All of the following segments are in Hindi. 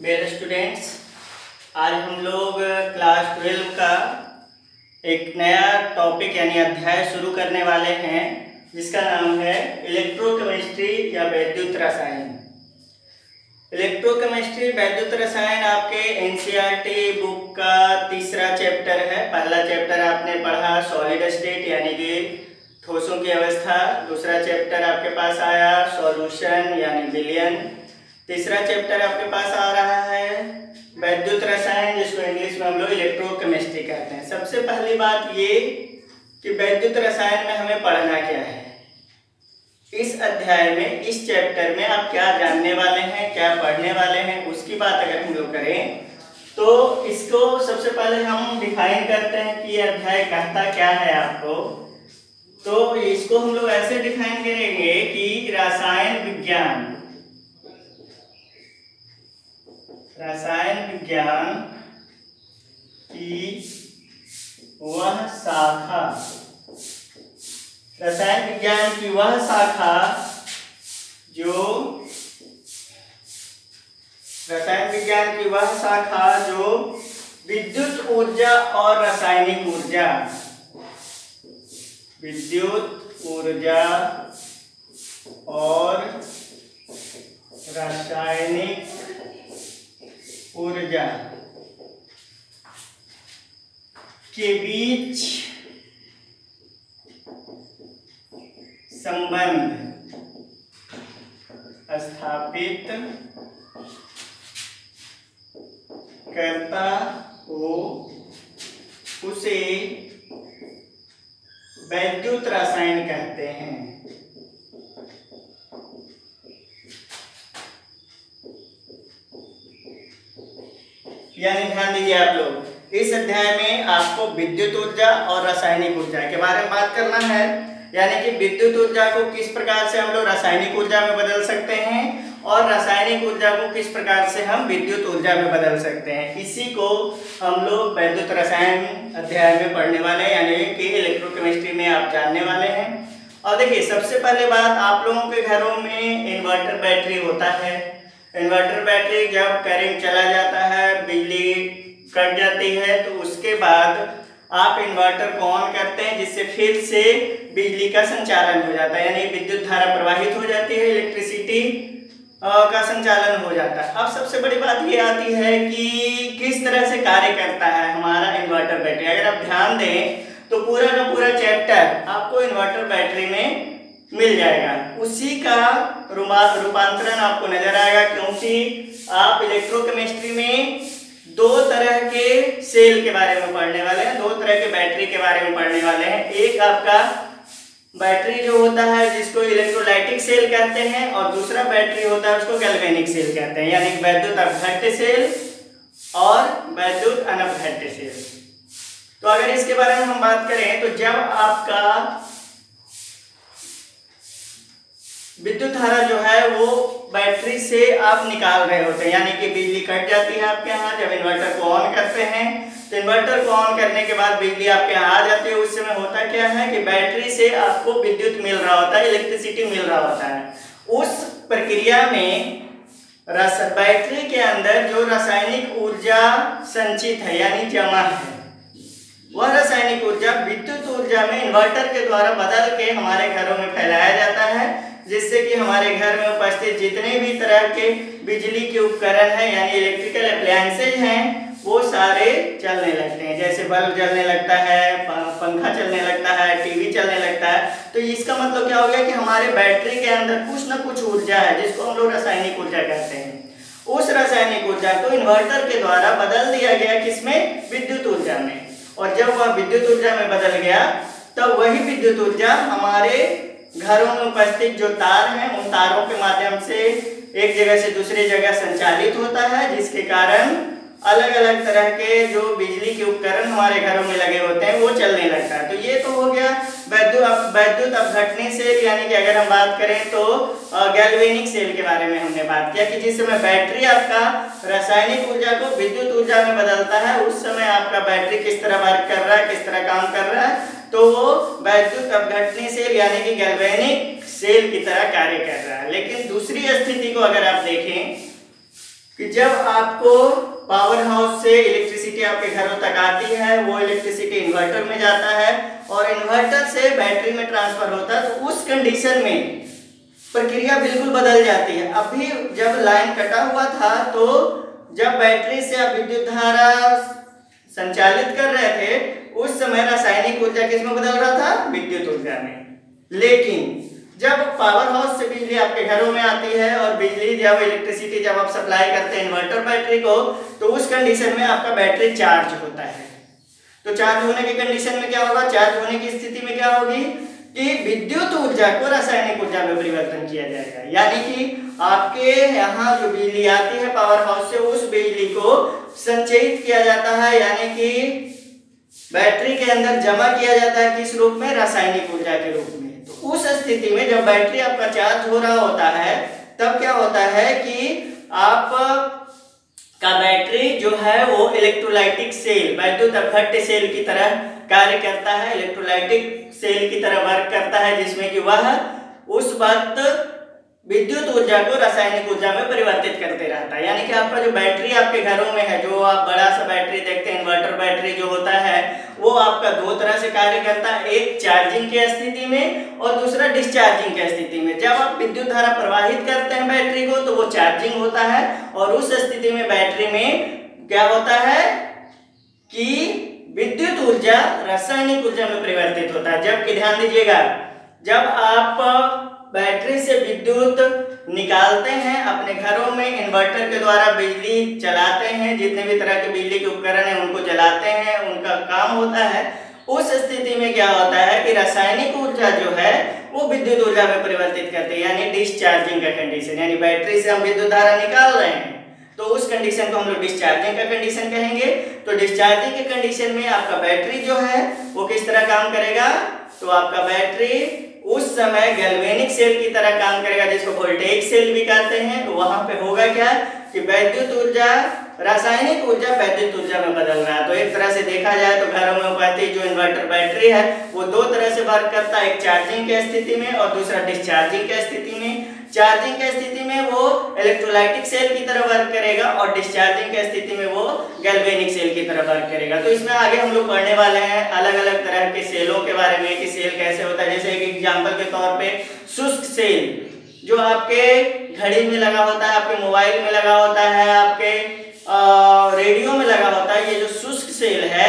वेल स्टूडेंट्स, आज हम लोग क्लास 12 का एक नया टॉपिक यानी अध्याय शुरू करने वाले हैं, जिसका नाम है इलेक्ट्रोकेमिस्ट्री या वैद्युत रसायन। इलेक्ट्रोकेमिस्ट्री वैद्युत रसायन आपके एनसीईआरटी बुक का तीसरा चैप्टर है। पहला चैप्टर आपने पढ़ा सॉलिड स्टेट यानी कि ठोसों की अवस्था। दूसरा चैप्टर आपके पास आया सॉल्यूशन यानी विलयन। तीसरा चैप्टर आपके पास आ रहा है वैद्युत रसायन, जिसको इंग्लिश में हम लोग इलेक्ट्रोकेमिस्ट्री कहते हैं। सबसे पहली बात ये कि वैद्युत रसायन में हमें पढ़ना क्या है। इस अध्याय में, इस चैप्टर में आप क्या जानने वाले हैं, क्या पढ़ने वाले हैं, उसकी बात अगर हम लोग करें तो इसको सबसे पहले हम डिफाइन करते हैं कि यह अध्याय कहता क्या है आपको। तो इसको हम लोग ऐसे डिफाइन करेंगे कि रसायन विज्ञान की वह शाखा, रसायन विज्ञान की वह शाखा जो विद्युत ऊर्जा और रासायनिक ऊर्जा, विद्युत ऊर्जा और रासायनिक ऊर्जा के बीच संबंध स्थापित करता हो उसे वैद्युत रसायन कहते हैं। यानी ध्यान दीजिए आप लोग, इस अध्याय में आपको विद्युत ऊर्जा और रासायनिक ऊर्जा के बारे में बात करना है। यानी कि विद्युत ऊर्जा को किस प्रकार से हम लोग रासायनिक ऊर्जा में बदल सकते हैं और रासायनिक ऊर्जा को किस प्रकार से हम विद्युत ऊर्जा में बदल सकते हैं। इसी को हम लोग वैद्युत रसायन अध्याय में पढ़ने वाले हैं, यानी कि इलेक्ट्रोकेमिस्ट्री में आप जानने वाले हैं। और देखिए, सबसे पहले बात, आप लोगों के घरों में इन्वर्टर बैटरी होता है। इन्वर्टर बैटरी जब करंट चला जाता है, बिजली कट जाती है, तो उसके बाद आप इन्वर्टर को ऑन करते हैं, जिससे फिर से बिजली का संचालन हो जाता है, यानी विद्युत धारा प्रवाहित हो जाती है, इलेक्ट्रिसिटी का संचालन हो जाता है। अब सबसे बड़ी बात ये आती है कि किस तरह से कार्य करता है हमारा इन्वर्टर बैटरी। अगर आप ध्यान दें तो पूरा का पूरा चैप्टर आपको इन्वर्टर बैटरी में मिल जाएगा। उसी का रूपांतरण आपको नजर आएगा, क्योंकि आप इलेक्ट्रोकेमिस्ट्री में दो तरह के सेल के बारे में पढ़ने वाले हैं, दो तरह के बैटरी के बारे में पढ़ने वाले हैं। एक आपका बैटरी जो होता है जिसको इलेक्ट्रोलाइटिक सेल कहते हैं, और दूसरा बैटरी होता है उसको गैल्वेनिक सेल कहते हैं, यानी वैद्युत अपघट्य सेल और वैद्युत अनपघट्य सेल। तो अगर इसके बारे में हम बात करें तो जब आपका विद्युत धारा जो है वो बैटरी से आप निकाल रहे होते हैं, यानी कि बिजली कट जाती है आपके यहाँ, जब इन्वर्टर को ऑन करते हैं तो इन्वर्टर को ऑन करने के बाद बिजली आपके यहाँ आ जाती है। उस समय होता क्या है कि बैटरी से आपको विद्युत मिल रहा होता है, इलेक्ट्रिसिटी मिल रहा होता है। उस प्रक्रिया में बैटरी के अंदर जो रासायनिक ऊर्जा संचित है यानी जमा है, वह रासायनिक ऊर्जा विद्युत ऊर्जा में इन्वर्टर के द्वारा बदल के हमारे घरों में फैलाया जाता है, जिससे कि हमारे घर में उपस्थित जितने भी तरह के बिजली के उपकरण हैं यानी इलेक्ट्रिकल अप्लायंसेज हैं, वो सारे चलने लगते हैं। जैसे बल्ब जलने लगता है, पंखा चलने लगता है, टीवी चलने लगता है। तो इसका मतलब क्या हो गया कि हमारे बैटरी के अंदर कुछ न कुछ ऊर्जा है, जिसको हम लोग रासायनिक ऊर्जा कहते हैं। उस रासायनिक ऊर्जा को इन्वर्टर के द्वारा बदल दिया गया, किसमें? विद्युत ऊर्जा में। और जब वह विद्युत ऊर्जा में बदल गया तब वही विद्युत ऊर्जा हमारे घरों में उपस्थित जो तार हैं, उन तारों के माध्यम से एक जगह से दूसरी जगह संचालित होता है, जिसके कारण अलग अलग तरह के जो बिजली के उपकरण हमारे घरों में लगे होते हैं वो चलने लगता है। तो ये तो हो गया वैद्युत अपघटनी सेल, यानी कि अगर हम बात करें तो गैल्वेनिक सेल के बारे में हमने बात किया कि जिस समय बैटरी आपका रासायनिक ऊर्जा को विद्युत ऊर्जा में बदलता है, उस समय आपका बैटरी किस तरह वर्क कर रहा है, किस तरह काम कर रहा है। तो वो वैद्युत अपघटनी सेल यानी कि गैल्वेनिक सेल की तरह कार्य कर रहा है। लेकिन दूसरी स्थिति को अगर आप देखें कि जब आपको पावर हाउस से इलेक्ट्रिसिटी आपके घरों तक आती है, वो इलेक्ट्रिसिटी इन्वर्टर में जाता है और इन्वर्टर से बैटरी में ट्रांसफर होता है, तो उस कंडीशन में प्रक्रिया बिल्कुल बदल जाती है। अभी जब लाइन कटा हुआ था तो जब बैटरी से आप विद्युत धारा संचालित कर रहे थे उस समय रासायनिक ऊर्जा किस में बदल रहा था? विद्युत ऊर्जा में। लेकिन जब पावर हाउस से बिजली आपके घरों में आती है और बिजली जब इलेक्ट्रिसिटी जब आप सप्लाई करते हैं इन्वर्टर बैटरी को, तो उस कंडीशन में आपका बैटरी चार्ज होता है। तो चार्ज होने की कंडीशन में क्या होगा? चार्ज होने की स्थिति में क्या होगी कि विद्युत ऊर्जा को रासायनिक ऊर्जा में परिवर्तन किया जाएगा। यानी कि आपके यहाँ जो बिजली आती है पावर हाउस से, उस बिजली को संचयित किया जाता है, यानी कि बैटरी के अंदर जमा किया जाता है। किस रूप में? रासायनिक ऊर्जा के रूप में। तो उस स्थिति में जब बैटरी आपका चार्ज हो रहा होता है तब क्या होता है कि आप का बैटरी जो है वो इलेक्ट्रोलाइटिक सेल, वैद्युत अपघट्य सेल की तरह कार्य करता है, इलेक्ट्रोलाइटिक सेल की तरह वर्क करता है, जिसमें कि वह उस वक्त विद्युत ऊर्जा को रासायनिक ऊर्जा में परिवर्तित करते रहता है। यानी कि आपका जो बैटरी आपके घरों में है, जो आप बड़ा सा बैटरी देखते हैं, इन्वर्टर बैटरी जो होता है, वो आपका दो तरह से कार्य करता है, एक चार्जिंग की स्थिति में और दूसरा डिस्चार्जिंग की स्थिति में। जब आप विद्युत धारा प्रवाहित करते हैं बैटरी को तो वो चार्जिंग होता है और उस स्थिति में बैटरी में क्या होता है कि विद्युत ऊर्जा रासायनिक ऊर्जा में परिवर्तित होता है। जबकि ध्यान दीजिएगा, जब आप बैटरी से विद्युत निकालते हैं अपने घरों में, इन्वर्टर के द्वारा बिजली चलाते हैं, जितने भी तरह के बिजली के उपकरण हैं उनको चलाते हैं, उनका काम होता है, उस स्थिति में क्या होता है कि रासायनिक ऊर्जा जो है वो विद्युत ऊर्जा में परिवर्तित करती है, यानी डिस्चार्जिंग का कंडीशन। यानी बैटरी से हम विद्युत धारा निकाल रहे हैं तो उस कंडीशन को हम लोग डिस्चार्जिंग का कंडीशन कहेंगे। तो डिस्चार्जिंग के कंडीशन में आपका बैटरी जो है वो किस तरह काम करेगा? तो आपका बैटरी उस समय गैल्वेनिक सेल की तरह काम करेगा, जिसको वोल्टेज सेल भी कहते हैं। तो वहां पे होगा क्या कि वैद्युत ऊर्जा रासायनिक ऊर्जा वैद्युत ऊर्जा में बदल रहा है। तो एक तरह से देखा जाए तो घरों में उपस्थित जो इन्वर्टर बैटरी है वो दो तरह से वर्क करता है, एक चार्जिंग की स्थिति में और दूसरा डिस्चार्जिंग की स्थिति में। चार्जिंग की स्थिति में वो इलेक्ट्रोलाइटिक सेल की तरह वर्क करेगा और डिस्चार्जिंग की स्थिति में वो गैल्वेनिक सेल की तरह वर्क करेगा। तो इसमें आगे हम लोग पढ़ने वाले हैं अलग अलग तरह के सेलों के बारे में कि सेल कैसे होता है। जैसे एक एग्जांपल के तौर पे शुष्क सेल जो आपके घड़ी में लगा होता है, आपके मोबाइल में लगा होता है, आपके रेडियो में लगा होता है, ये जो शुष्क सेल है,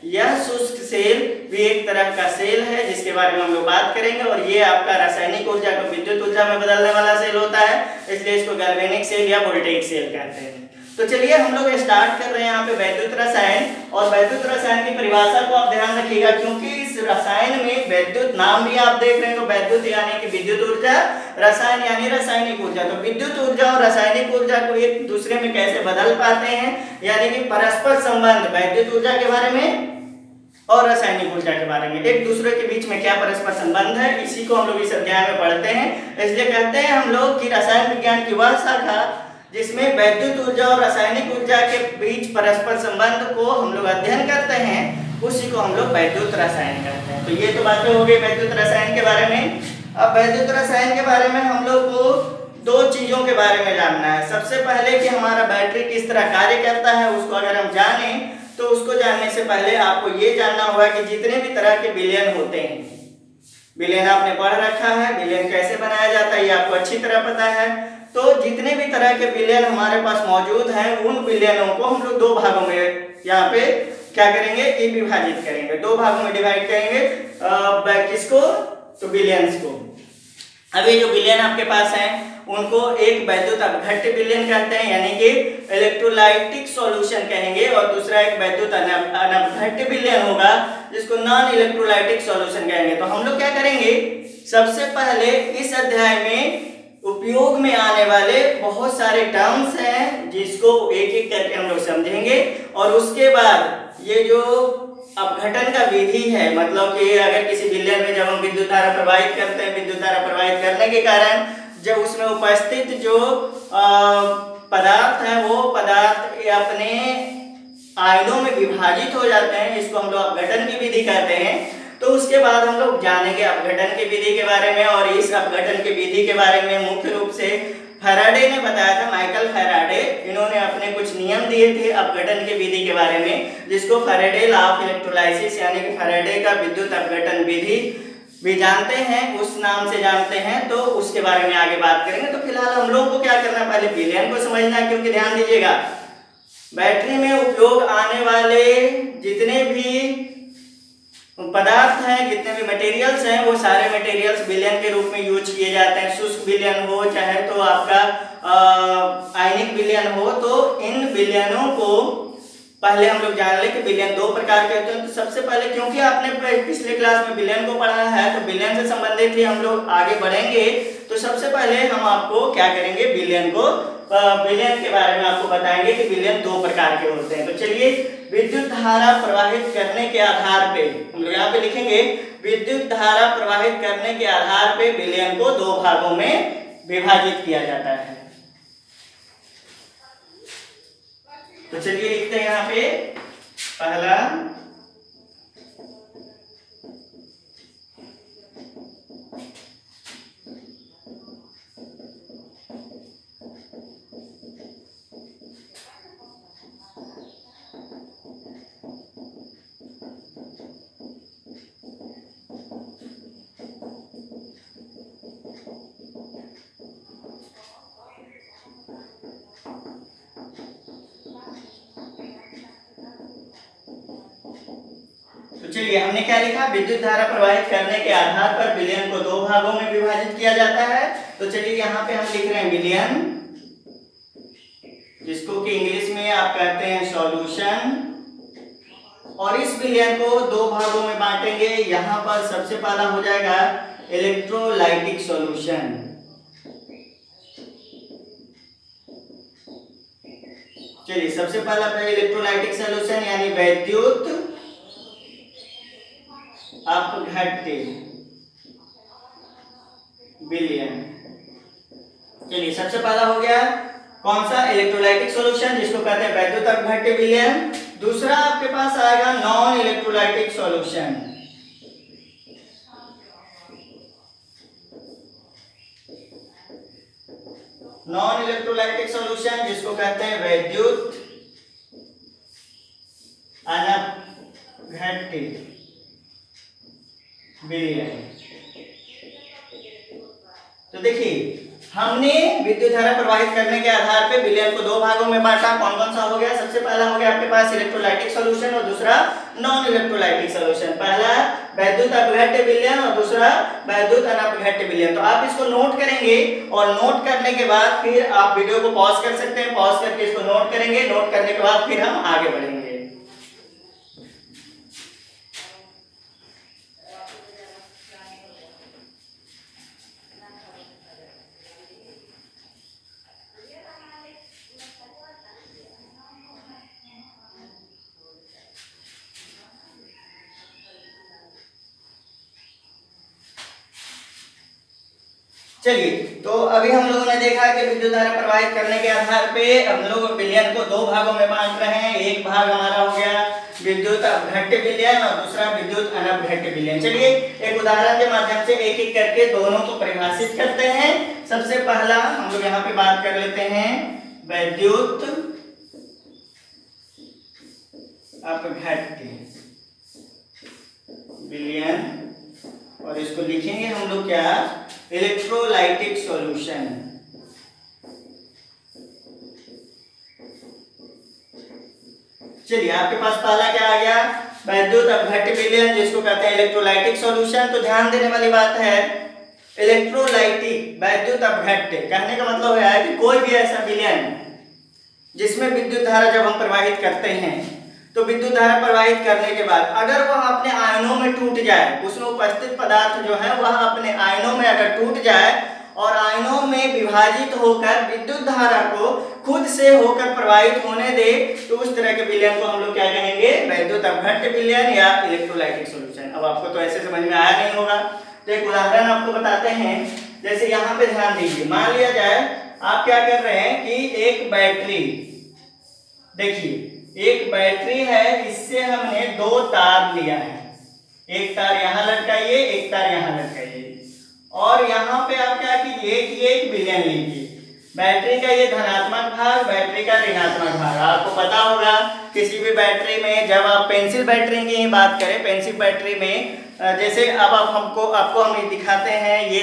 यह शुष्क सेल भी एक तरह का सेल है जिसके बारे में हम लोग बात करेंगे। और ये आपका रासायनिक ऊर्जा को विद्युत ऊर्जा में बदलने वाला सेल होता है, इसलिए इसको गैल्वेनिक सेल या वोल्टेज सेल कहते हैं। तो चलिए हम लोग स्टार्ट कर रहे हैं यहाँ पे वैद्युत रसायन। और वैद्युत रसायन की परिभाषा को आप ध्यान रखिएगा, क्योंकि इस रसायन में वैद्युत नाम भी आप देख रहे हैं, तो वैद्युत यानी कि विद्युत ऊर्जा, रसायन यानी रासायनिक ऊर्जा। तो विद्युत ऊर्जा और रासायनिक ऊर्जा को एक दूसरे में कैसे बदल पाते हैं, यानी कि परस्पर संबंध वैद्युत ऊर्जा के बारे में और रासायनिक ऊर्जा के बारे में, एक दूसरे के बीच में क्या परस्पर संबंध है, इसी को हम लोग इस अध्याय में पढ़ते हैं। इसलिए कहते हैं हम लोग कि रसायन विज्ञान की वह शाखा जिसमें वैद्युत ऊर्जा और रासायनिक ऊर्जा के बीच परस्पर संबंध को हम लोग अध्ययन करते हैं, उसी को हम लोग वैद्युत रसायन कहते हैं। तो ये तो बातें हो गई वैद्युत रसायन के बारे में। अब वैद्युत रसायन के बारे में हम लोग को दो चीजों के बारे में जानना है। सबसे पहले कि हमारा बैटरी किस तरह कार्य करता है, उसको अगर हम जाने तो उसको जानने से पहले आपको ये जानना होगा कि जितने भी तरह के विलयन होते हैं, विलयन आपने पढ़ रखा है, विलयन कैसे बनाया जाता है ये आपको अच्छी तरह पता है। तो जितने भी तरह के विलयन हमारे पास मौजूद हैं, उन विलयनों को हम लोग दो भागों में यहाँ पे क्या करेंगे कि विभाजित करेंगे, दो भागों में डिवाइड करेंगे। किसको? तो विलयंस को। अभी जो विलयन आपके पास हैं उनको एक वैद्युत अपघट्य विलयन कहते हैं, यानी कि इलेक्ट्रोलाइटिक सॉल्यूशन कहेंगे, और दूसरा एक वैद्युत अनपघट्य विलयन होगा जिसको नॉन इलेक्ट्रोलाइटिक सॉल्यूशन कहेंगे। तो हम लोग क्या करेंगे, सबसे पहले इस अध्याय में उपयोग में आने वाले बहुत सारे टर्म्स हैं जिसको एक एक करके हम लोग समझेंगे, और उसके बाद ये जो अपघटन का विधि है, मतलब कि अगर किसी विलयन में जब हम विद्युत धारा प्रवाहित करते हैं, विद्युत धारा प्रवाहित करने के कारण जब उसमें उपस्थित जो पदार्थ है वो पदार्थ अपने आयनों में विभाजित हो जाते हैं, इसको हम लोग अपघटन की विधि कहते हैं। तो उसके बाद हम लोग जानेंगे अपघटन की विधि के बारे में, और इस अपघटन की विधि के बारे में मुख्य रूप से फैराडे ने बताया था, माइकल फैराडे, इन्होंने अपने कुछ नियम दिए थे अपघटन के विधि के बारे में, जिसको फैराडे लॉ ऑफ इलेक्ट्रोलाइसिस यानी कि फैराडे का विद्युत अपघटन विधि भी जानते हैं, उस नाम से जानते हैं। तो उसके बारे में आगे बात करेंगे। तो फिलहाल हम लोग को क्या करना है, पहले विलयन को समझना है, क्योंकि ध्यान दीजिएगा बैटरी में उपयोग आने वाले जितने भी पदार्थ हैं, जितने भी मटेरियल्स हैं, वो सारे मटेरियल्स विलयन के रूप में यूज किए जाते हैं। शुष्क विलयन हो चाहे तो आपका आयनिक विलयन हो, तो इन विलयनों को पहले हम लोग जान लें कि विलयन दो प्रकार के होते हैं। तो सबसे पहले, क्योंकि आपने पिछले क्लास में विलयन को पढ़ा है, तो विलयन से संबंधित ही हम लोग आगे बढ़ेंगे। तो सबसे पहले हम आपको क्या करेंगे, विलयन के बारे में आपको बताएंगे कि विलयन दो प्रकार के होते हैं। तो चलिए, विद्युत धारा प्रवाहित करने के आधार पे हम लोग यहाँ पे लिखेंगे, विद्युत धारा प्रवाहित करने के आधार पे विलयन को दो भागों में विभाजित किया जाता है। तो चलिए लिखते हैं यहाँ पे, पहला चलिए हमने क्या लिखा, विद्युत धारा प्रवाहित करने के आधार पर विलयन को दो भागों में विभाजित किया जाता है। तो चलिए यहाँ पे हम लिख रहे हैं विलयन, जिसको कि इंग्लिश में आप कहते हैं सॉल्यूशन, और इस विलयन को दो भागों में बांटेंगे। यहाँ पर सबसे पहला हो जाएगा इलेक्ट्रोलाइटिक सॉल्यूशन। चलिए सबसे पहला इलेक्ट्रोलाइटिक सॉल्यूशन यानी वैद्युत अपघट्य विलयन। चलिए सबसे पहला हो गया कौन सा, इलेक्ट्रोलाइटिक सॉल्यूशन, जिसको कहते हैं वैद्युत अपघट्य विलयन। दूसरा आपके पास आएगा non electrolytic solution. Non electrolytic solution जिसको कहते हैं वैद्युत अनपघट्य विलयन। तो देखिए हमने विद्युत धारा प्रवाहित करने के आधार पे विलयन को दो भागों में बांटा। कौन कौन सा हो गया, सबसे पहला हो गया आपके पास इलेक्ट्रोलाइटिक सॉल्यूशन और दूसरा नॉन इलेक्ट्रोलाइटिक सॉल्यूशन। पहला वैद्युत अपघट्य विलयन और दूसरा वैद्युत अनपघट्य विलयन। तो आप इसको नोट करेंगे और नोट करने के बाद फिर आप वीडियो को पॉज कर सकते हैं, पॉज करके इसको नोट करेंगे, नोट करने के बाद फिर हम आगे बढ़ेंगे। चलिए तो अभी हम लोगों ने देखा कि विद्युत धारा प्रवाहित करने के आधार पे हम लोग विलयन को दो भागों में बांट रहे हैं। एक भाग हमारा हो गया विद्युत अपघट्य विलयन और दूसरा विद्युत अनपघट्य विलयन। चलिए एक उदाहरण के माध्यम से एक एक करके दोनों को परिभाषित करते हैं। सबसे पहला हम लोग यहाँ पे बात कर लेते हैं वैद्युत अपघट्य विलयन, और इसको लिखेंगे हम लोग क्या, इलेक्ट्रोलाइटिक सॉल्यूशन। चलिए आपके पास पहला क्या आ गया, वैद्युत अपघट्य विलयन जिसको कहते हैं इलेक्ट्रोलाइटिक सॉल्यूशन। तो ध्यान देने वाली बात है, इलेक्ट्रोलाइटिक वैद्युत अपघट्य कहने का मतलब है कि कोई भी ऐसा विलयन जिसमें विद्युत धारा जब हम प्रवाहित करते हैं, तो विद्युत धारा प्रवाहित करने के बाद अगर वह अपने आयनों में टूट जाए, उसमें उपस्थित पदार्थ जो है वह अपने आयनों में अगर टूट जाए और आयनों में विभाजित होकर विद्युत धारा को खुद से होकर प्रवाहित होने दे, तो उस तरह के विलयन को हम लोग क्या कहेंगे, वैद्युत अपघट्य विलयन या इलेक्ट्रोलाइटिक सॉल्यूशन। अब आपको तो ऐसे समझ में आया नहीं होगा, तो एक उदाहरण आपको बताते हैं। जैसे यहाँ पे ध्यान दीजिए, मान लिया जाए आप क्या कर रहे हैं कि एक बैटरी, देखिए एक बैटरी है, इससे हमने दो तार लिया है, एक तार यहाँ लटकाइए, एक तार यहाँ लटकाइए, और यहाँ पे आप क्या कीजिए कि एक विलयन लीजिए। बैटरी का ये धनात्मक भाग, बैटरी का ऋणात्मक भाग। आपको पता होगा किसी भी बैटरी में, जब आप पेंसिल बैटरी की बात करें, पेंसिल बैटरी में जैसे अब आपको हम ये दिखाते हैं, ये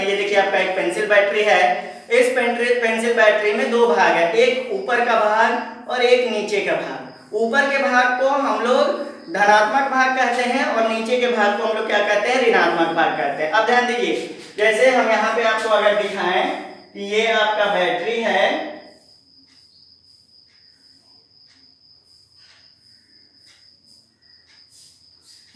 देखिए आपका एक पेंसिल बैटरी है। इस पेंसिल बैटरी में दो भाग है, एक ऊपर का भाग और एक नीचे का भाग। ऊपर के भाग को हम लोग धनात्मक भाग कहते हैं और नीचे के भाग को हम लोग क्या कहते हैं, ऋणात्मक भाग कहते हैं। अब ध्यान दीजिए, जैसे हम यहाँ पे आपको अगर दिखाएं कि ये आपका बैटरी है,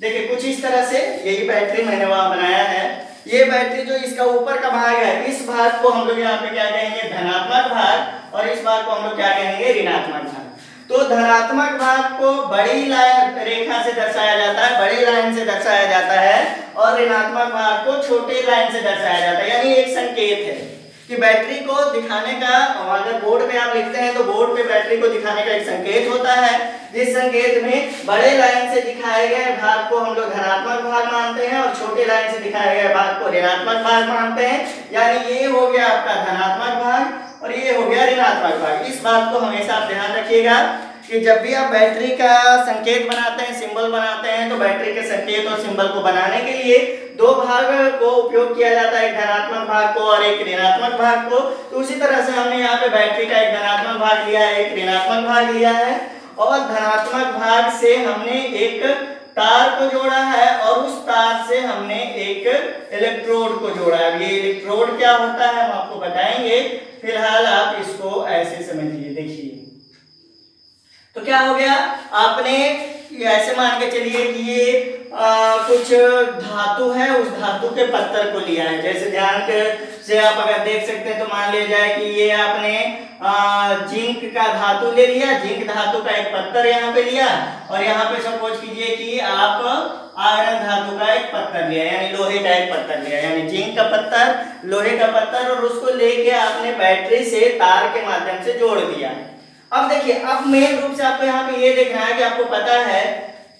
देखिए कुछ इस तरह से यही बैटरी मैंने वहां बनाया है। ये बैटरी जो इसका ऊपर का भाग है, इस भाग को हम लोग यहाँ पे क्या कहेंगे, धनात्मक भाग, और इस भाग को हम लोग क्या कहेंगे, ऋणात्मक भाग। तो धनात्मक भाग को बड़ी लाइन रेखा से दर्शाया जाता है, बड़ी लाइन से दर्शाया जाता है, और ऋणात्मक भाग को छोटी लाइन से दर्शाया जाता है। यानी एक संकेत है कि बैटरी को दिखाने का, अगर बोर्ड पे आप लिखते हैं तो बोर्ड पे बैटरी को दिखाने का एक संकेत होता है, जिस संकेत में बड़े लाइन से दिखाए गए भाग को हम लोग धनात्मक भाग मानते हैं और छोटे लाइन से दिखाए गए भाग को ऋणात्मक भाग मानते हैं। यानी ये हो गया आपका धनात्मक भाग और ये हो गया ऋणात्मक भाग। इस बात को हमेशा आप ध्यान रखिएगा कि जब भी आप बैटरी का संकेत बनाते हैं, सिंबल बनाते हैं, तो बैटरी के संकेत और सिंबल को बनाने के लिए दो भाग को उपयोग किया जाता है, एक धनात्मक भाग को और एक ऋणात्मक भाग को। तो उसी तरह से हमने यहाँ पे बैटरी का एक धनात्मक भाग लिया है, एक ऋणात्मक भाग लिया है, और धनात्मक भाग से हमने एक तार को जोड़ा है और उस तार से हमने एक इलेक्ट्रोड को जोड़ा है। ये इलेक्ट्रोड क्या होता है हम आपको बताएंगे, फिलहाल आप इसको ऐसे समझिए। देखिए तो क्या हो गया, आपने ऐसे मान के चलिए कि ये कुछ धातु है, उस धातु के पत्थर को लिया है। जैसे ध्यान से आप अगर देख सकते हैं तो मान लिया जाए कि ये आपने जिंक का धातु ले लिया, जिंक धातु का एक पत्थर यहाँ पे लिया, और यहाँ पे सपोज कीजिए कि आप आयरन धातु का एक पत्थर लिया, यानी लोहे का एक पत्थर लिया, यानी जिंक का पत्थर, लोहे का पत्थर, और उसको लेके आपने बैटरी से तार के माध्यम से जोड़ दिया। अब देखिए, अब मेन रूप से आपको यहाँ पे ये देखना है कि आपको पता है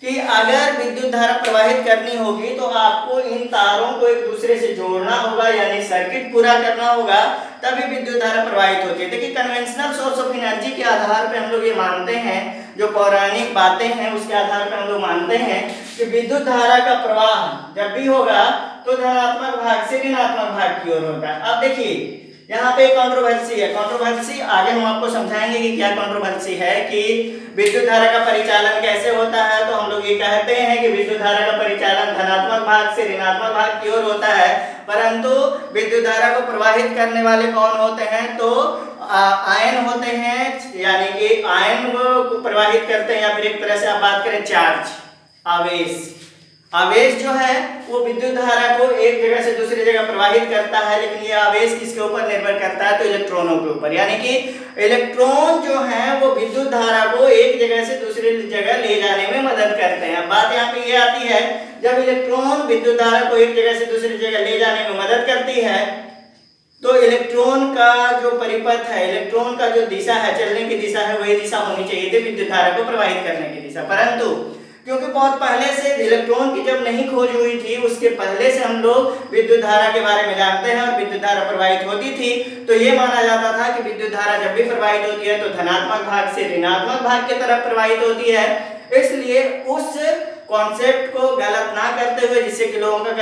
कि अगर विद्युत धारा प्रवाहित करनी होगी तो आपको इन तारों को एक दूसरे से जोड़ना होगा, यानी सर्किट पूरा करना होगा, तभी विद्युत धारा प्रवाहित होती है। देखिए कन्वेंशनल सोर्स ऑफ एनर्जी के आधार पे हम लोग ये मानते हैं, जो पौराणिक बातें हैं उसके आधार पे हम लोग मानते हैं कि विद्युत धारा का प्रवाह जब भी होगा तो धनात्मक भाग से ऋणात्मक भाग की ओर होता है। अब देखिए यहाँ पे कंट्रोवर्सी है, कंट्रोवर्सी आगे हम आपको समझाएंगे कि क्या कंट्रोवर्सी है, कि विद्युत धारा का परिचालन कैसे होता है। तो हम लोग ये कहते हैं कि विद्युत धारा का परिचालन धनात्मक भाग से ऋणात्मक भाग की ओर होता है, परंतु विद्युत धारा को प्रवाहित करने वाले कौन होते हैं, तो आयन होते हैं, यानी कि आयन को प्रवाहित करते हैं, या फिर एक तरह से आप बात करें चार्ज, आवेश। आवेश जो है वो विद्युत धारा को एक जगह से दूसरी जगह प्रवाहित करता है, लेकिन ये आवेश किसके ऊपर निर्भर करता है, तो इलेक्ट्रॉनों के ऊपर। यानी कि इलेक्ट्रॉन जो है वो विद्युत धारा को एक जगह से दूसरी जगह ले जाने में मदद करते हैं। बात यहाँ पे ये आती है, जब इलेक्ट्रॉन विद्युत धारा को एक जगह से दूसरी जगह ले जाने में मदद करती है तो इलेक्ट्रॉन का जो परिपथ है, इलेक्ट्रॉन का जो दिशा है, चलने की दिशा है, वही दिशा होनी चाहिए थी विद्युत धारा को प्रवाहित करने की दिशा। परंतु क्योंकि बहुत पहले से इलेक्ट्रॉन की जब नहीं खोज हुई थी, उसके पहले से हम लोग विद्युत धारा के बारे में जानते हैं और विद्युत धारा प्रवाहित होती थी, तो ये माना जाता था कि विद्युत धारा जब भी प्रवाहित होती है तो धनात्मक भाग से ऋणात्मक भाग की तरफ प्रवाहित होती है। इसलिए उस कॉन्सेप्ट को गलत ना करते हुए, जिससे कि लोगों का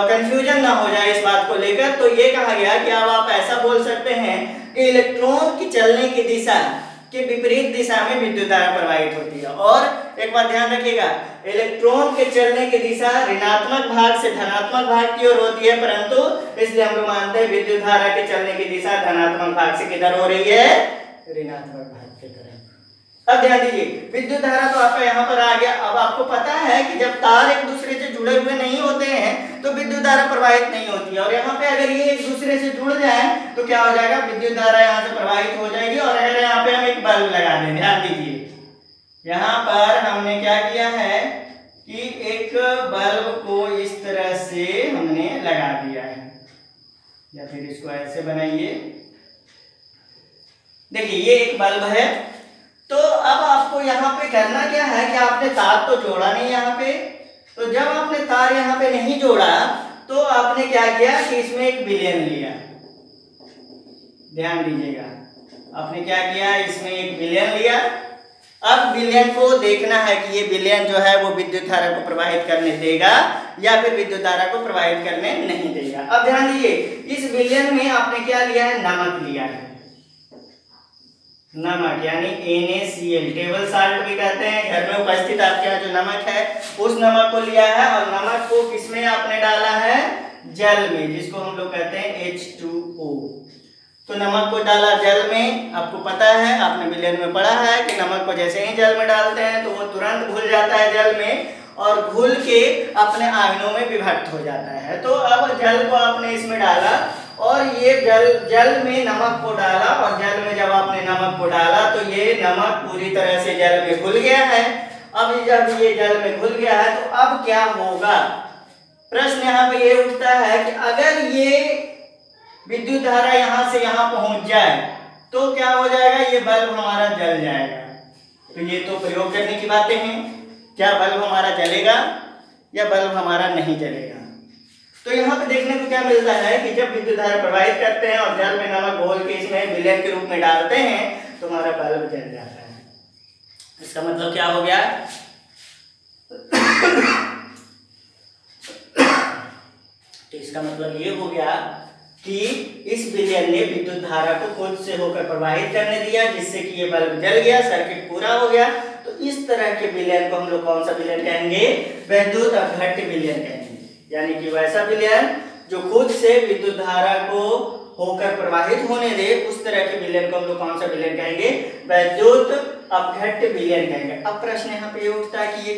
कंफ्यूजन ना हो जाए इस बात को लेकर, तो ये कहा गया कि अब आप ऐसा बोल सकते हैं कि इलेक्ट्रॉन की चलने की दिशा के विपरीत दिशा में विद्युत धारा प्रवाहित होती है। और एक बात ध्यान रखिएगा, इलेक्ट्रॉन के चलने की दिशा ऋणात्मक भाग से धनात्मक भाग की ओर होती है, परंतु इसलिए हम लोग मानते हैं विद्युत धारा के चलने की दिशा धनात्मक भाग से किधर हो रही है, ऋणात्मक भाग की तरफ। अब ध्यान दीजिए, विद्युत धारा तो आपका यहाँ पर आ गया। अब आपको पता है कि जब तार एक दूसरे से जुड़े हुए नहीं होते हैं तो विद्युत धारा प्रवाहित नहीं होती है, और यहाँ पे अगर ये एक दूसरे से जुड़ जाए तो क्या हो जाएगा, विद्युत धारा यहाँ से प्रवाहित हो जाएगी। और अगर यहाँ पे हम एक बल्ब लगा दें, ध्यान दीजिए, यहाँ पर हमने क्या किया है कि एक बल्ब को इस तरह से हमने लगा दिया है, या फिर इसको ऐसे बनाइए। देखिए ये एक बल्ब है, तो अब आपको यहाँ पे करना क्या है कि आपने तार तो जोड़ा नहीं यहाँ पे, तो जब आपने तार यहाँ पे नहीं जोड़ा तो आपने क्या किया कि इसमें एक विलयन लिया, ध्यान दीजिएगा, आपने क्या किया, इसमें एक विलयन लिया। अब विलयन को देखना है कि ये विलयन जो है वो विद्युत धारा को प्रवाहित करने देगा या फिर विद्युत धारा को प्रवाहित करने नहीं देगा। अब ध्यान दीजिए, इस विलयन में आपने क्या लिया है, नमक लिया है। नमक यानी NaCl, टेबल साल्ट भी कहते हैं। घर में उपस्थित आपके यहाँ जो नमक है उस नमक को लिया है और नमक को किसमें आपने डाला है, जल में, जिसको हम लोग कहते हैं H2O। तो नमक को डाला जल में। आपको पता है, आपने विलयन में पढ़ा है कि नमक को जैसे ही जल में डालते हैं तो वो तुरंत घुल जाता है जल में और घुल के अपने आयनों में विभक्त हो जाता है। तो अब जल को आपने इसमें डाला और ये जल में नमक को डाला और जल में जब आपने नमक को डाला तो ये नमक पूरी तरह से जल में घुल गया है। अब जब ये जल में घुल गया है तो अब क्या होगा, प्रश्न यहाँ पे ये उठता है कि अगर ये विद्युत धारा यहाँ से यहाँ पहुंच जाए तो क्या हो जाएगा, ये बल्ब हमारा जल जाएगा। तो ये तो प्रयोग करने की बातें हैं, क्या बल्ब हमारा जलेगा या बल्ब हमारा नहीं जलेगा। तो यहाँ पे देखने को क्या मिलता है कि जब विद्युत धारा प्रवाहित करते हैं और जल में नमक घोल के इसमें विलयन के रूप में डालते हैं तो हमारा बल्ब जल जाता है। इसका मतलब क्या हो गया, तो इसका मतलब ये हो गया कि इस विलयन ने विद्युत धारा को खुद से होकर प्रवाहित करने दिया जिससे कि ये बल्ब जल गया, सर्किट पूरा हो गया। तो इस तरह के विलयन को हम लोग कौन सा विलयन कहेंगे, वैद्युत अपघट्य विलयन कहेंगे। यानी कि वैसा विलयन जो खुद से विद्युत धारा को होकर प्रवाहित होने दे, उस तरह के विलयन को हम लोग कौन सा विलयन कहेंगे, वैद्युत अपघट्य विलयन कहेंगे। अब प्रश्न यहाँ पे ये उठता है कि ये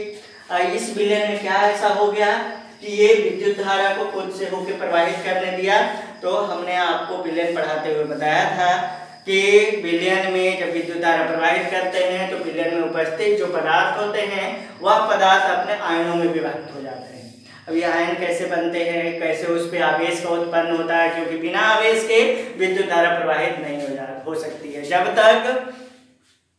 इस विलयन में क्या ऐसा हो गया कि ये विद्युत धारा को खुद से होकर प्रवाहित करने दिया। तो हमने आपको विलयन पढ़ाते हुए बताया था कि विलयन में जब विद्युत धारा प्रवाहित करते हैं तो विलयन में उपस्थित जो पदार्थ होते हैं वह पदार्थ अपने आयनों में विभक्त हो जाते हैं। अब ये आयन कैसे बनते हैं, कैसे उस पे आवेश का उत्पन्न होता है, क्योंकि बिना आवेश के विद्युत धारा प्रवाहित नहीं हो सकती है। जब तक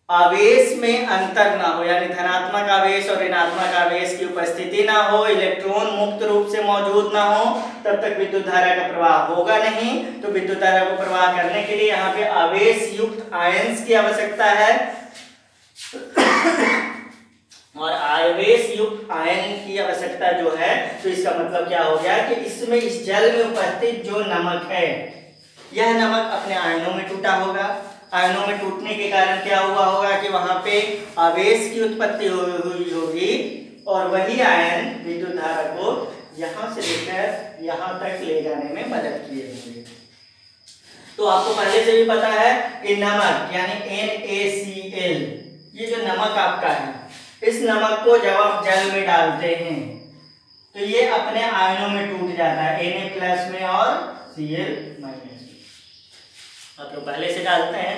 आवेश में अंतर ना हो, यानी धनात्मक आवेश और ऋणात्मक आवेश की उपस्थिति ना हो, इलेक्ट्रॉन मुक्त रूप से मौजूद ना हो, तब तक विद्युत धारा का प्रवाह होगा नहीं। तो विद्युत धारा को प्रवाह करने के लिए यहाँ पे आवेश युक्त आयन्स की आवश्यकता है और आवेश युक्त आयन की आवश्यकता जो है, तो इसका मतलब क्या हो गया कि इसमें इस जल में उपस्थित जो नमक है, यह नमक अपने आयनों में टूटा होगा। आयनों में टूटने के कारण क्या हुआ होगा कि वहां पे आवेश की उत्पत्ति हुई होगी और वही आयन विद्युत धारा को यहां से लेकर यहां तक ले जाने में मदद किए होंगे। तो आपको पहले से भी पता है कि नमक यानी NaCl, ये जो नमक आपका है, इस नमक को जब आप जल में डालते हैं तो ये अपने आयनों में टूट जाता है, Na+ में और Cl- में। आप लोग पहले से डालते हैं,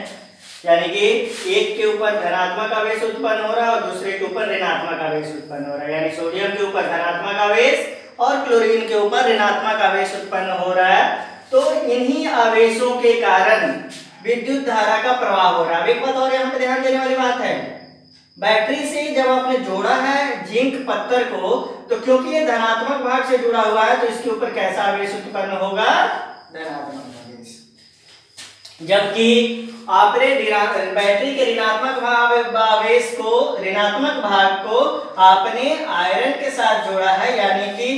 यानी कि एक के ऊपर धनात्मक आवेश उत्पन्न हो रहा है और दूसरे के ऊपर ऋणात्मक आवेश उत्पन्न हो रहा है। यानी सोडियम के ऊपर धनात्मक आवेश और क्लोरीन के ऊपर ऋणात्मक आवेश उत्पन्न हो रहा है। तो इन्हीं आवेशों के कारण विद्युत धारा का प्रवाह हो रहा है। एक बात और यहाँ पे ध्यान देने वाली बात है, बैटरी से जब आपने जोड़ा है जिंक पत्थर को, तो क्योंकि ये धनात्मक भाग से जुड़ा हुआ है तो इसके ऊपर कैसा आवेश उत्पन्न होगा, धनात्मक आवेश। जबकि आपने बैटरी के ऋणात्मक आवेश को, ऋणात्मक भाग को आपने आयरन के साथ जोड़ा है, यानी कि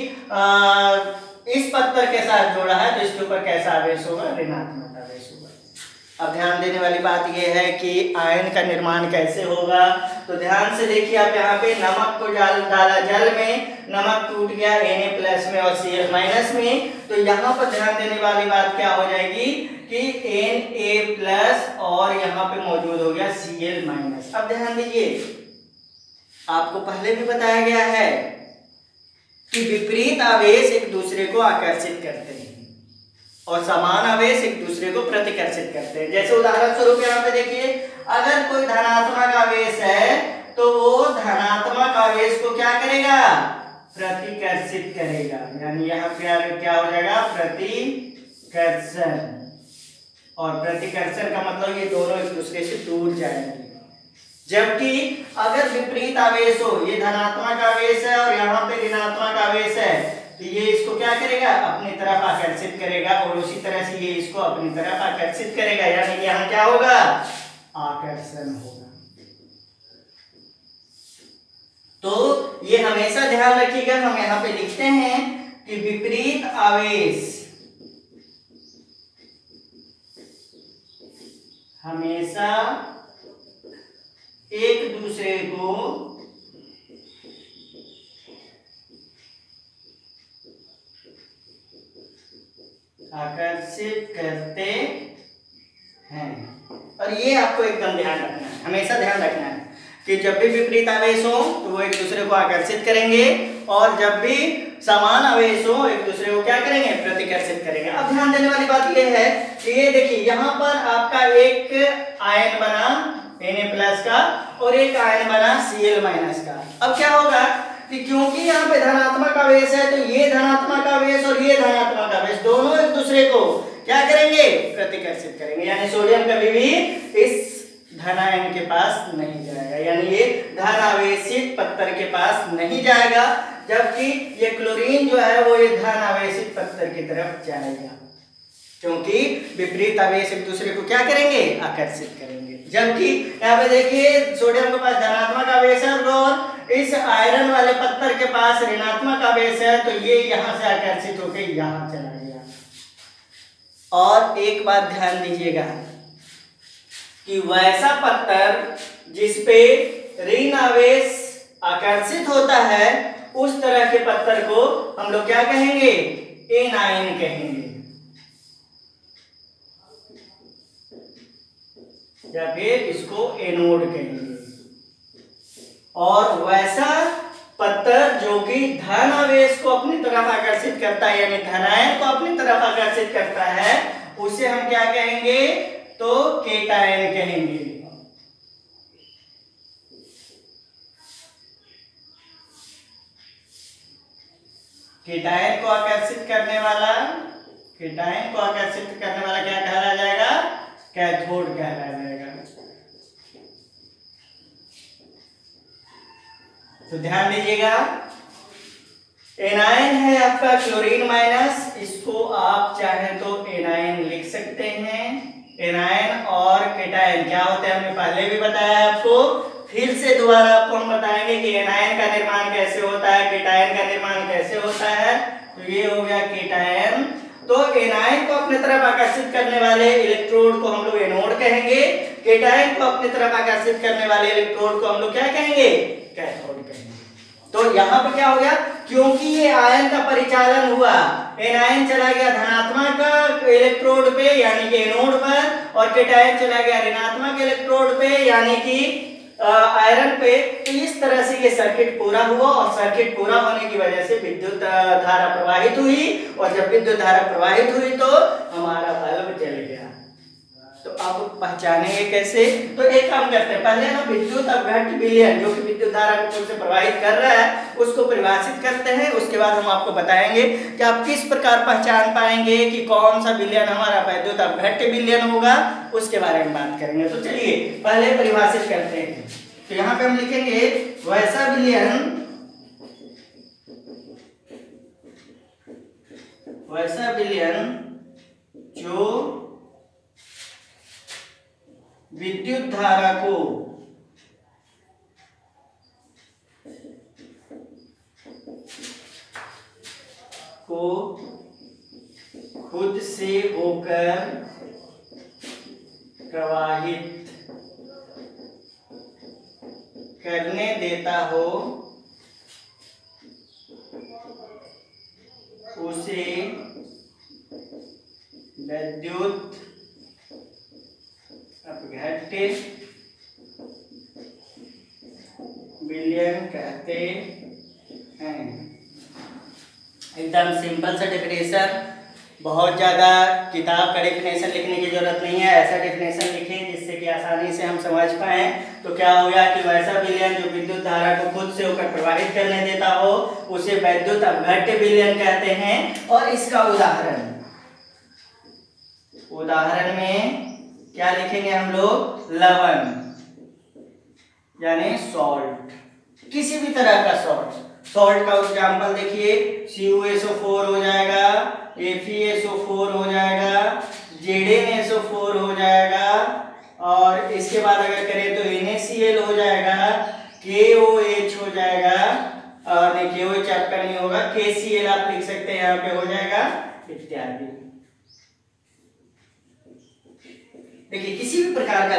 इस पत्थर के साथ जोड़ा है, तो इसके ऊपर कैसा आवेश होगा, ऋणात्मक आवेश होगा। अब ध्यान देने वाली बात यह है कि आयन का निर्माण कैसे होगा। तो ध्यान से देखिए, आप यहाँ पे नमक को डाला जल में, नमक टूट गया Na+ में और Cl- में। तो यहाँ पर ध्यान देने वाली बात क्या हो जाएगी कि Na+ और यहाँ पे मौजूद हो गया Cl-। अब ध्यान दीजिए, आपको पहले भी बताया गया है कि विपरीत आवेश एक दूसरे को आकर्षित करते हैं और समान आवेश एक दूसरे को प्रतिकर्षित करते हैं। जैसे उदाहरण स्वरूप यहाँ पे देखिए, अगर कोई धनात्मक आवेश है तो वो धनात्मक आवेश को क्या करेगा, प्रतिकर्षित करेगा। यानी यहाँ पे क्या हो जाएगा, प्रतिकर्षण। और प्रतिकर्षण का मतलब ये दोनों एक दूसरे से दूर जाएंगे। जबकि अगर विपरीत आवेश हो, ये धनात्मक आवेश है और यहाँ पे ऋणात्मक आवेश है, तो ये इसको क्या करेगा, अपनी तरफ आकर्षित करेगा और उसी तरह से ये इसको अपनी तरफ आकर्षित करेगा, यानी कि यहाँ क्या होगा, आकर्षण होगा। तो ये हमेशा ध्यान रखिएगा, हम यहाँ पे लिखते हैं कि विपरीत आवेश हमेशा एक दूसरे को आकर्षित करते हैं। और ये आपको एकदम ध्यान रखना है, हमेशा ध्यान रखना है कि जब भी विपरीत आवेश हो तो वो एक दूसरे को आकर्षित करेंगे, और जब भी समान आवेश हो एक दूसरे को क्या करेंगे, प्रतिकर्षित करेंगे। अब ध्यान देने वाली बात ये है कि ये देखिए यहाँ पर आपका एक आयन बना Na+ का और एक आयन बना Cl- का। अब क्या होगा कि क्योंकि यहाँ पे धनात्मक आवेश है तो ये धनात्मक आवेश और ये धनात्मक आवेश दोनों एक दूसरे को क्या करेंगे, प्रतिकर्षित करेंगे, यानी सोडियम कभी भी इस धन आयन के पास नहीं जाएगा, यानी ये धन आवेशित पत्थर के पास नहीं जाएगा, जबकि ये क्लोरीन जो है वो ये धन आवेशित पत्थर की तरफ जाएगा, क्योंकि विपरीत आवेश एक दूसरे को क्या करेंगे, आकर्षित करेंगे। जबकि यहाँ पे देखिए सोडियम के पास धनात्मक आवेश है और इस आयरन वाले पत्थर के पास ऋणात्मक आवेश है, तो ये यहाँ से आकर्षित होकर यहाँ चला गया। और एक बात ध्यान दीजिएगा कि वैसा पत्थर जिसपे ऋण आवेश आकर्षित होता है उस तरह के पत्थर को हम लोग क्या कहेंगे, एनायन कहेंगे, या फिर इसको एनोड कहेंगे। और वैसा पत्थर जो कि धन आवेश को अपनी तरफ आकर्षित करता है, यानी धनायन को अपनी तरफ आकर्षित करता है, उसे हम क्या कहेंगे, तो केटायन कहेंगे। केटायन को आकर्षित करने वाला क्या कहला जाएगा, कैथोड कहला जाएगा। तो ध्यान दीजिएगा, एनायन है आपका क्लोरीन माइनस, इसको आप चाहें तो एनायन लिख सकते हैं। एनायन और केटायन क्या होते हैं हमने पहले भी बताया है आपको, फिर से दोबारा आपको हम बताएंगे कि एनायन का निर्माण कैसे होता है, केटायन का निर्माण कैसे होता है। तो ये हो गया केटायन। तो एनायन को अपने तरफ आकर्षित करने वाले इलेक्ट्रोड को हम लोग एनोड कहेंगे, केटायन को अपने तरफ आकर्षित करने वाले इलेक्ट्रोड को हम लोग क्या कहेंगे, कैथोड कहेंगे। तो यहाँ पर क्या हो गया, क्योंकि ये आयन का परिचालन हुआ, एनायन चला गया धनात्मक इलेक्ट्रोड पे यानी कि एनोड पर, और केटायन चला गया ऋणात्मक इलेक्ट्रोड पे यानी कि आयरन पे। तो इस तरह से ये सर्किट पूरा हुआ, और सर्किट पूरा होने की वजह से विद्युत धारा प्रवाहित हुई, और जब विद्युत धारा प्रवाहित हुई तो हमारा बल्ब जल गया। तो अब पहचानेंगे कैसे, तो एक काम करते हैं, पहले ना विद्युत अपघट्य विलयन जो कि विद्युत धारा को खुद से प्रवाहित कर रहा है उसको परिभाषित करते हैं, उसके बाद हम आपको बताएंगे कि आप किस प्रकार पहचान पाएंगे कि कौन सा विलयन हमारा विद्युत अपघट्य विलयन होगा, उसके बारे में बात करेंगे। तो चलिए पहले परिभाषित करते हैं। तो यहाँ पे हम लिखेंगे वैसा विलयन जो विद्युत धारा को खुद से होकर प्रवाहित करने देता हो, उसे विद्युत अपघट्य विलयन कहते हैं। एकदम सिंपल सा डेफिनेशन, बहुत ज़्यादा किताब का डेफिनेशन लिखने की जरूरत नहीं है, ऐसा डेफिनेशन लिखें जिससे कि आसानी से हम समझ पाएं। तो क्या हो गया कि वैसा विलयन जो विद्युत धारा को खुद से होकर प्रवाहित करने देता हो उसे विद्युत अपघट्य विलयन कहते हैं। और इसका उदाहरण में क्या लिखेंगे हम लोग, लवण यानी सॉल्ट, किसी भी तरह का सॉल्ट का एग्जाम्पल देखिए, CuSO4 हो जाएगा, FeSO4 हो जाएगा, ZnSO4 हो जाएगा, और इसके बाद अगर करें तो NaCl हो जाएगा, KOH हो जाएगा, और नहीं KOH आपका नहीं होगा, KCl आप लिख सकते हैं यहाँ पे हो जाएगा इत्यादि। देखिए किसी भी प्रकार का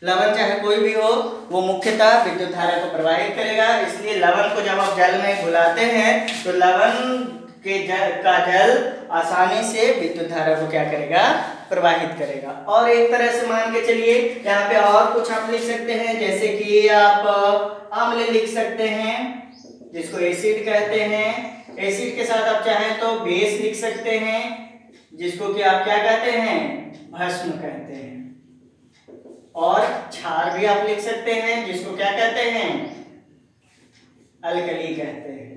लवण चाहे कोई भी हो वो मुख्यतः विद्युत धारा को प्रवाहित करेगा, इसलिए लवण को जब आप जल में घुलाते हैं तो लवण का जल आसानी से विद्युत धारा को क्या करेगा, प्रवाहित करेगा। और एक तरह से मान के चलिए यहाँ पे और कुछ आप लिख सकते हैं, जैसे कि आप अम्ल लिख सकते हैं जिसको एसिड कहते हैं, एसिड के साथ आप चाहें तो बेस लिख सकते हैं जिसको कि आप क्या कहते हैं, भस्म कहते हैं, और क्षार भी आप लिख सकते हैं जिसको क्या कहते हैं, अल्कली कहते हैं।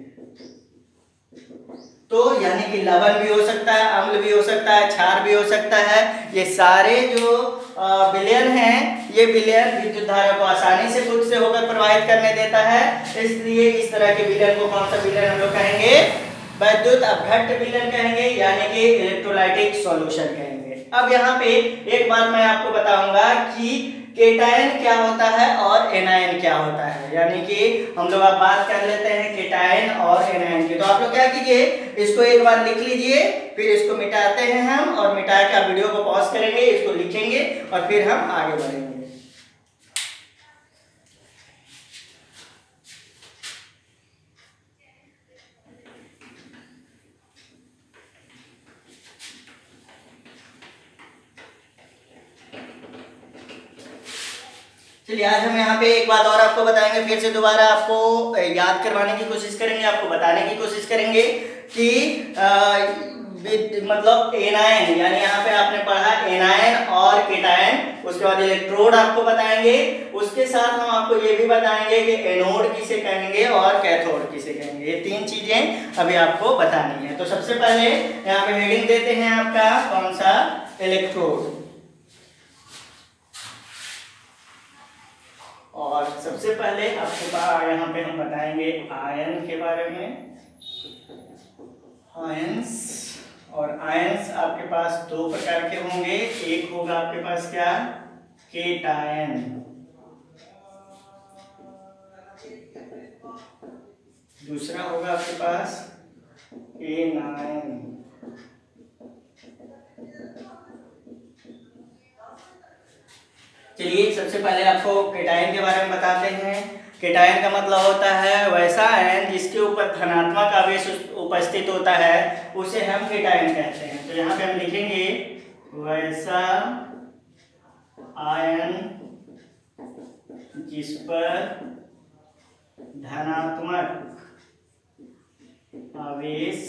तो यानी कि लवण भी हो सकता है, अम्ल भी हो सकता है, क्षार भी हो सकता है। ये सारे जो विलयन हैं, ये विलयन विद्युत धारा को आसानी से खुद से होकर प्रवाहित करने देता है, इसलिए इस तरह के विलयन को कौन सा विलयन हम लोग कहेंगे, विद्युत अपघट्ट विलयन कहेंगे, यानी कि इलेक्ट्रोलाइटिक सॉल्यूशन कहेंगे। अब यहाँ पे एक बात मैं आपको बताऊंगा कि केटायन क्या होता है और एनायन क्या होता है, यानी कि हम लोग अब बात कर लेते हैं केटायन और एनायन की। तो आप लोग क्या कीजिए, इसको एक बार लिख लीजिए, फिर इसको मिटाते हैं हम, और मिटा के वीडियो को पॉज करेंगे, इसको लिखेंगे और फिर हम आगे बढ़ेंगे। चलिए आज हम यहाँ पे एक बात और आपको बताएंगे, फिर से दोबारा आपको याद करवाने की कोशिश करेंगे, आपको बताने की कोशिश करेंगे कि मतलब एनायन, यानी यहाँ पे आपने पढ़ा एनायन और केटायन, उसके बाद इलेक्ट्रोड आपको बताएंगे, उसके साथ हम आपको ये भी बताएंगे कि एनोड किसे कहेंगे और कैथोड किसे कहेंगे। ये तीन चीजें अभी आपको बतानी है। तो सबसे पहले यहाँ पे हेडिंग देते हैं आपका कौन सा, इलेक्ट्रोड, और सबसे पहले आपको यहाँ पे हम बताएंगे आयन के बारे में, आयंस। और आयंस आपके पास दो प्रकार के होंगे, एक होगा आपके पास क्या, केटायन, दूसरा होगा आपके पास एनायन। चलिए सबसे पहले आपको केटायन के बारे में बताते हैं। केटायन का मतलब होता है वैसा आयन जिसके ऊपर धनात्मक आवेश उपस्थित होता है, उसे हम केटायन कहते हैं। तो यहाँ पे हम लिखेंगे वैसा आयन जिस पर धनात्मक आवेश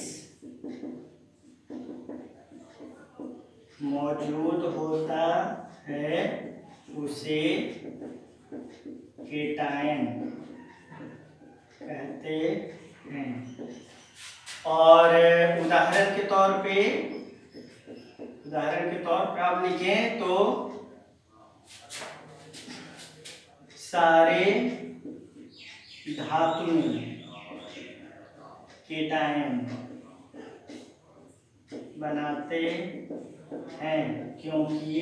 मौजूद होता है उसे केटायन कहते हैं। और उदाहरण के तौर पे आप लिखें तो सारे धातु केटायन बनाते हैं क्योंकि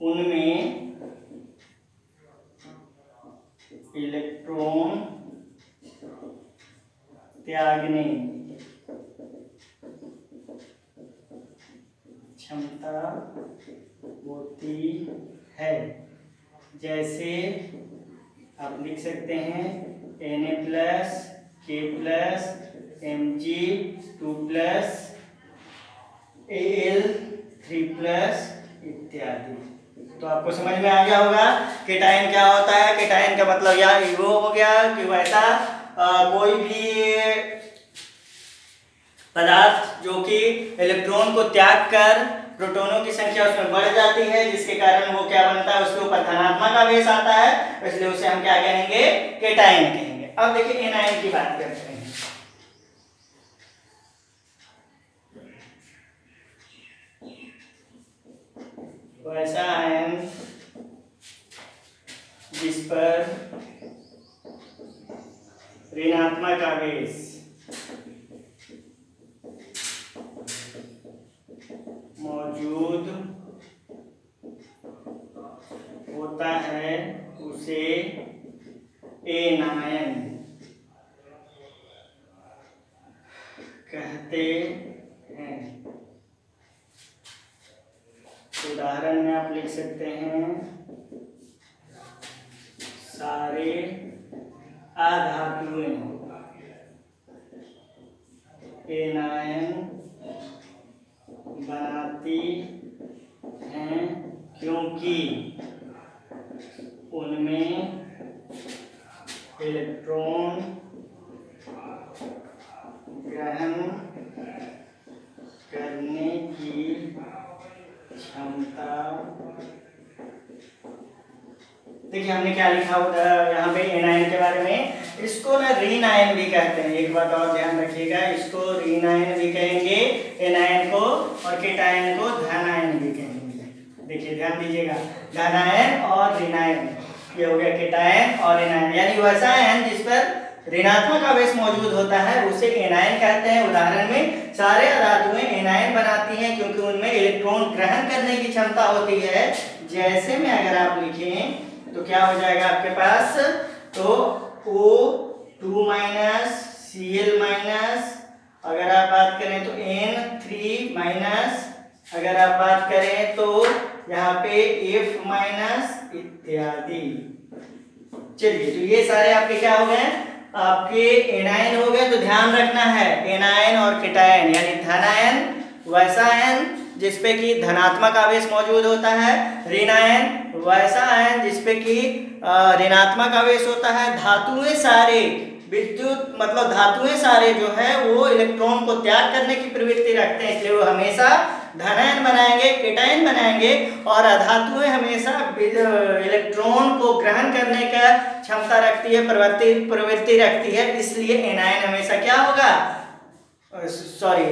उनमें इलेक्ट्रॉन त्यागने क्षमता होती है। जैसे आप लिख सकते हैं Na+, K+, Mg2+, Al3+ इत्यादि। तो आपको समझ में आ गया होगा केटायन क्या होता है। केटायन का मतलब यार वो हो गया कि वैसा कोई भी पदार्थ जो कि इलेक्ट्रॉन को त्याग कर प्रोटॉनों की संख्या उसमें बढ़ जाती है, जिसके कारण वो क्या बनता है, उसके ऊपर धनात्मक आवेश आता है, इसलिए उसे हम क्या कहेंगे, केटायन कहेंगे। अब देखिए एनायन की बात करते हैं। वैसा आयन जिस पर ऋणात्मक आवेश मौजूद होता है उसे एनायन कहते हैं। उदाहरण में आप लिख सकते हैं सारे अधातुएं एनायन बनाती हैं क्योंकि उनमें इलेक्ट्रॉन ग्रहण करने की क्षमता। देखिए हमने क्या लिखा होता है यहाँ पे एनायन के बारे में, इसको ना ऋण आयन भी कहते हैं। एक बात और ध्यान रखिएगा, इसको ऋण आयन भी कहेंगे एनायन को, और केटायन को धन आयन भी कहेंगे। देखिए ध्यान दीजिएगा, धन आयन और ऋण आयन, ये हो गया केटायन और एनायन। यानी वैसा आयन जिस पर ऋणात्मक आवेश मौजूद होता है उसे एनायन कहते हैं। उदाहरण में सारे धातुएं एनायन बनाती हैं क्योंकि उनमें इलेक्ट्रॉन ग्रहण करने की क्षमता होती है। जैसे में अगर आप लिखें तो क्या हो जाएगा आपके पास, तो O2 माइनस Cl माइनस, अगर आप बात करें तो N3 माइनस, अगर आप बात करें तो यहाँ पे F माइनस इत्यादि। चलिए तो ये सारे आपके क्या हो गए, आपके एनायन हो गए। तो ध्यान रखना है एनायन और केटायन यानी धन आयन वैसा आयन जिसपे कि धनात्मक आवेश मौजूद होता है, ऋण आयन वैसा आयन जिसपे कि ऋणात्मक आवेश होता है। धातुएं सारे विद्युत मतलब धातुएं सारे जो है वो इलेक्ट्रॉन को त्याग करने की प्रवृत्ति रखते हैं, इसलिए वो हमेशा धनायन बनाएंगे, केटायन बनाएंगे। और अधातुएं हमेशा इलेक्ट्रॉन को ग्रहण करने का क्षमता रखती है, प्रवृत्ति रखती है, इसलिए एनायन हमेशा क्या होगा, सॉरी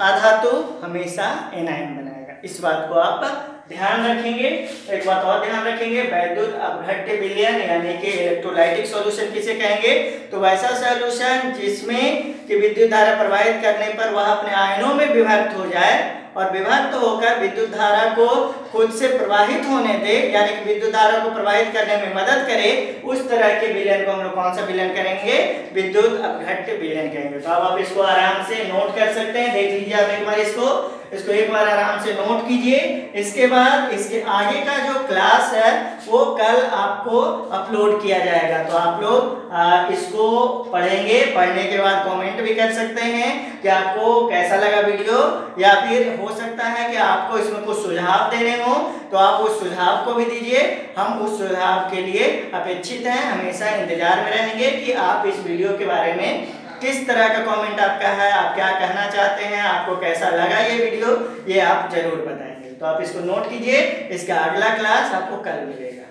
अधातु हमेशा एनायन बनाएगा। इस बात को आप ध्यान रखेंगे। एक बात और ध्यान रखेंगे, वैद्युत अपघट्य विलयन यानी कि इलेक्ट्रोलाइटिक सॉल्यूशन किसे कहेंगे, तो वैसा सॉल्यूशन जिसमें कि विद्युत धारा प्रवाहित करने पर वह अपने आयनों में विभक्त हो जाए और विभक्त होकर विद्युत धारा को खुद से प्रवाहित होने दे, यानी कि विद्युत धारा को प्रवाहित करने में मदद करे। उस तरह के विलयन को हम लोग कौन सा विलयन करेंगे, विद्युत अपघट्य विलयन कहेंगे। तो अब आप इसको आराम से नोट कर सकते हैं, देख लीजिए आप एक बार इसको एक बार आराम से नोट कीजिए। इसके बाद इसके आगे का जो क्लास है वो कल आपको अपलोड किया जाएगा, तो आप लोग इसको पढ़ेंगे। पढ़ने के बाद कमेंट भी कर सकते हैं कि आपको कैसा लगा वीडियो, या फिर हो सकता है कि आपको इसमें कुछ सुझाव देने हो तो आप उस सुझाव को भी दीजिए। हम उस सुझाव के लिए अपेक्षित हैं, हमेशा इंतजार में रहेंगे कि आप इस वीडियो के बारे में किस तरह का कमेंट आपका है, आप क्या कहना चाहते हैं, आपको कैसा लगा ये वीडियो, ये आप जरूर बताएंगे। तो आप इसको नोट कीजिए, इसका अगला क्लास आपको कल मिलेगा।